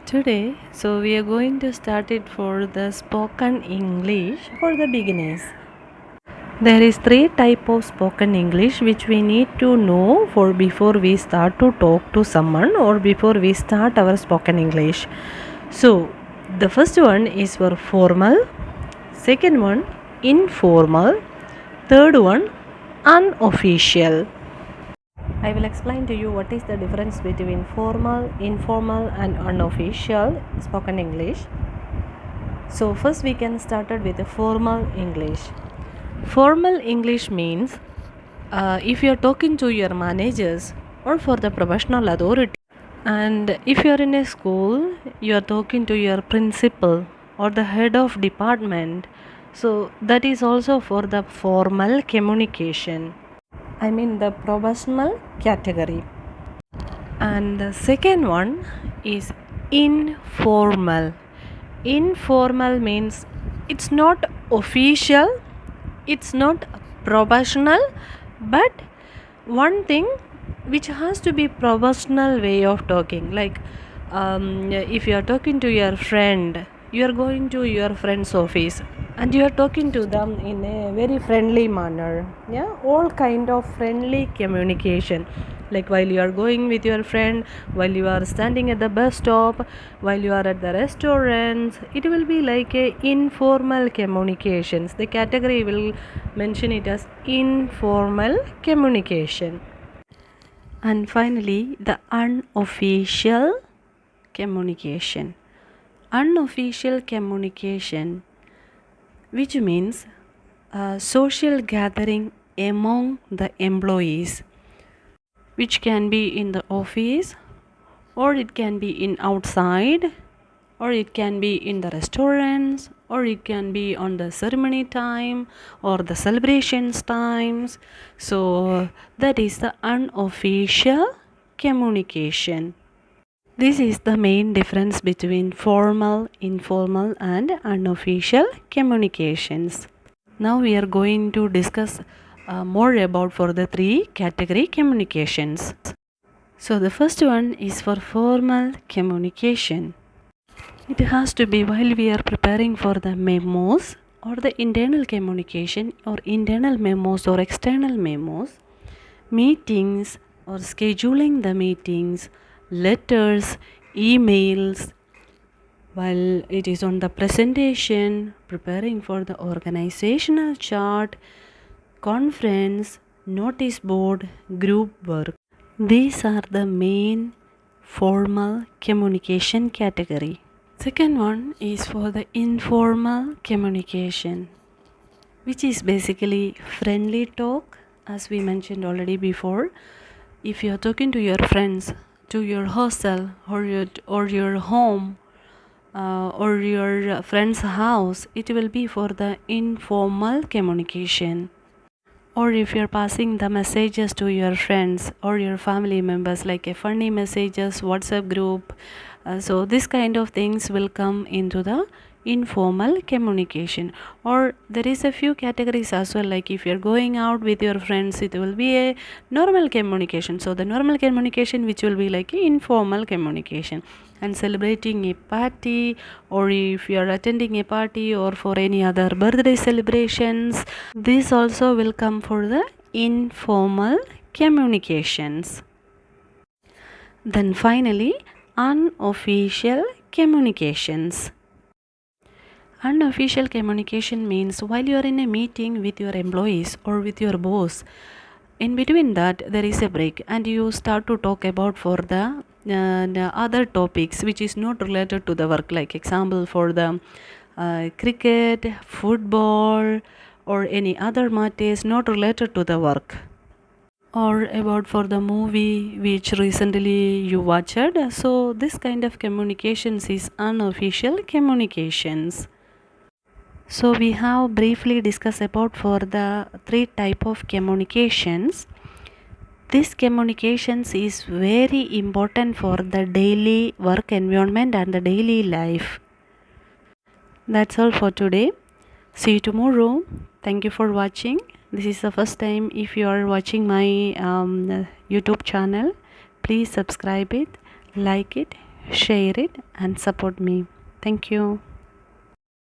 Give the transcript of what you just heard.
Today, we are going to start it for the spoken English for the beginners. There is three type of spoken English which we need to know for before we start to talk to someone or before we start our spoken English. So, the first one is for formal, second one informal, third one unofficial. I will explain to you what is the difference between formal, informal and unofficial spoken English. So first we can start it with the formal English. Formal English means if you are talking to your managers or for the professional authority, and if you are in a school, you are talking to your principal or the head of department. So that is also for the formal communication. I mean the professional category. And the second one is informal. Informal means it's not official, it's not professional, but one thing which has to be professional way of talking. Like if you are talking to your friend, you are going to your friend's office and you are talking to them in a very friendly manner. Yeah, all kind of friendly communication, like while you are going with your friend, while you are standing at the bus stop, while you are at the restaurants, it will be like a informal communications. The category will mention it as informal communication. And finally, the unofficial communication. Unofficial communication, which means a social gathering among the employees, which can be in the office or it can be in outside or it can be in the restaurants or it can be on the ceremony time or the celebrations times. So that is the unofficial communication. This is the main difference between formal, informal and unofficial communications. Now we are going to discuss more about for the three category communications. So the first one is for formal communication. It has to be while we are preparing for the memos or the internal communication or internal memos or external memos, meetings or scheduling the meetings, letters, emails, while it is on the presentation, preparing for the organizational chart, conference, notice board, group work. These are the main formal communication category. Second one is for the informal communication, which is basically friendly talk, as we mentioned already before. If you are talking to your friends, to your hostel or your home or your friend's house, it will be for the informal communication. Or if you're passing the messages to your friends or your family members, like a funny messages, WhatsApp group, so this kind of things will come into the informal communication. Or there is a few categories as well, like if you're going out with your friends, it will be a normal communication. So the normal communication which will be like informal communication. And celebrating a party, or if you are attending a party or for any other birthday celebrations, this also will come for the informal communications. Then finally, unofficial communications. Unofficial communication means while you are in a meeting with your employees or with your boss, in between that there is a break and you start to talk about for the other topics which is not related to the work, like example for the cricket, football or any other matters not related to the work, or about for the movie which recently you watched. So this kind of communications is unofficial communications. So we have briefly discussed about for the three type of communications. This communications is very important for the daily work environment and the daily life. That's all for today. See you tomorrow. Thank you for watching. This is the first time if you are watching my YouTube channel. Please subscribe it, like it, share it and support me. Thank you.